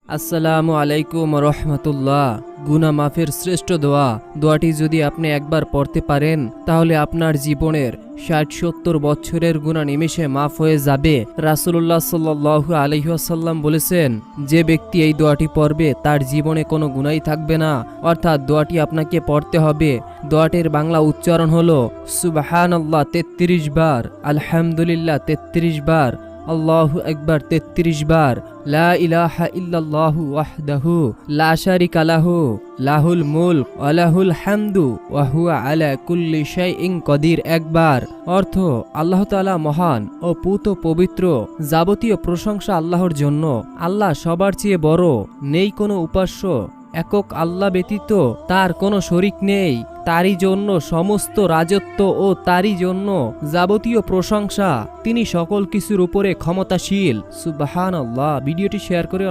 আসসালামু আলাইকুম রহমতুল্লাহ। গুনাহ মাফের শ্রেষ্ঠ দোয়াটি যদি আপনি একবার পড়তে পারেন তাহলে আপনার জীবনের ৬০-৭০ বছরের গুনাহ নিমেষে মাফ হয়ে যাবে। রাসূলুল্লাহ সাল্লাল্লাহু আলাইহি ওয়াসাল্লাম বলেছেন, যে ব্যক্তি এই দোয়াটি পড়বে তার জীবনে কোনো গুনাহই থাকবে না। অর্থাৎ দোয়াটি আপনাকে পড়তে হবে। দোয়াটির বাংলা উচ্চারণ হলো সুবহানাল্লাহ ৩৩ বার, আলহামদুলিল্লাহ ৩৩ বার, আল্লাহু আকবার ৩৩ বার, লা ইলাহা ইল্লাল্লাহু ওয়াহদাহু লা শারিকা লাহু লাহুল মুলক ওয়া লাহুল হামদু ওয়া হুয়া আলা কুল্লি শাইইন কদির একবার। অর্থ, আল্লাহ তাআলা মহান ও পুত পবিত্র, যাবতীয় প্রশংসা আল্লাহর জন্য। আল্লাহ সবার চেয়ে বড়, নেই কোনো উপাস্য, একক আল্লাহ ব্যতীত তার কোনো শরিক নেই। তারই জন্য সমস্ত রাজত্ব ও তারই জন্য যাবতীয় প্রশংসা। তিনি সকল কিছুর উপরে ক্ষমতাশীল। সুবহানাল্লাহ। ভিডিওটি শেয়ার করে